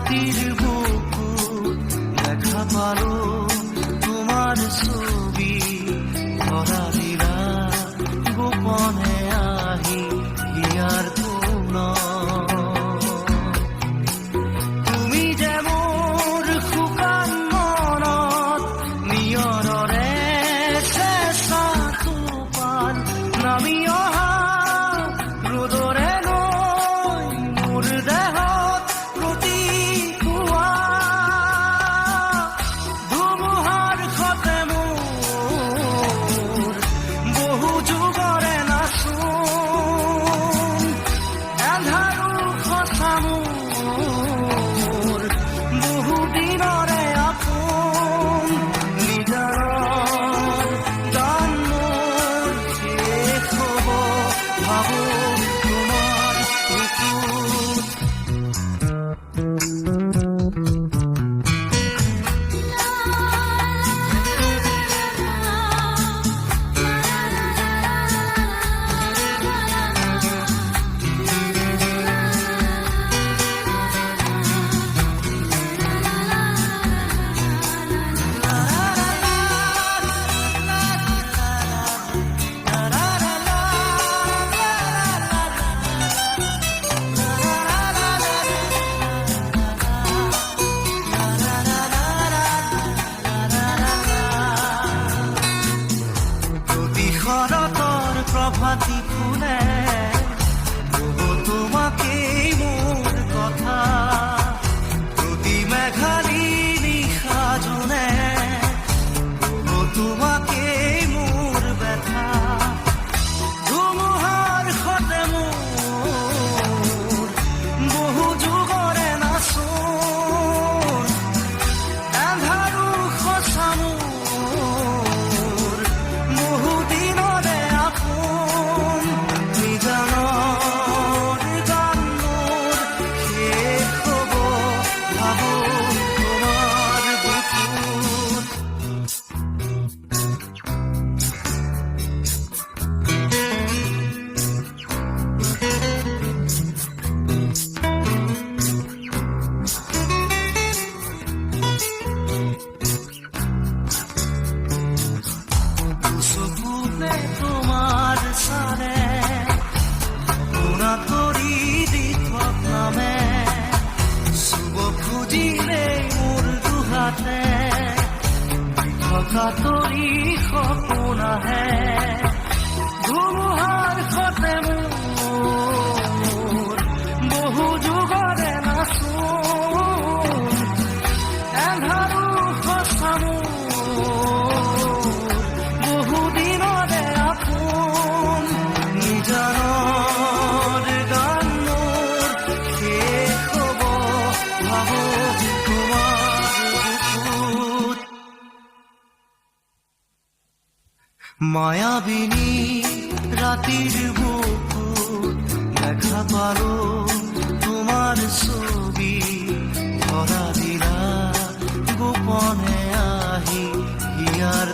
রাতির বুকুর দেখা পালো তোমার ছবি ধরা দিলা গোপনে আহি হিয়ার কোন তুমি যে মোর শুকান মনত নিয়ৰৰে চেঁচা টোপাল নামি অহা ৰ'দৰে লৈ মোৰ দেহত প্ৰতিপুৱা ধুমুহাৰ সতে মোৰ বহু যুগৰে নাচোন এন্ধাৰো সঁচা মোৰ বহু দিনৰে আপোন নিজাৰৰ গান মোৰ শেষ হ'ব ভাবো তোমাৰ বুকুত প্রতি শৰতৰ প্ৰভাতী ফুলে কব তোমাকেই মোৰ কথা প্ৰতি মেঘালী নিশা জোনে কব তোমাকেই মোৰ ব্যথা ধুমুহাৰ সতে মোৰ বহু যুগৰে নাচোন এন্ধাৰো সঁচা মোৰ বহু দিনৰে আপোন নিজানৰ গান মোৰ শেষ হ'ব ভাবো তোমাৰ বুকুত চকুতে তোমাৰ চালে শুনা কৰি দি নামে চুব খুজিলে মোৰ দুহাতে থকা তৰি সপোন আহে ধুমুহাৰ সতে মোৰ বহু যুগৰে নাচোন এন্ধাৰো সঁচা মোৰ বহু দিনৰে আপোন নিজানৰ গান মোৰ শেষ হ'ব ভাবো তোমাৰ বুকুত মায়াবিনী ৰাতিৰ বুকুত দেখা পালো তোমাৰ ছবি ধৰা দিলা গোপনে আহি হিয়াৰ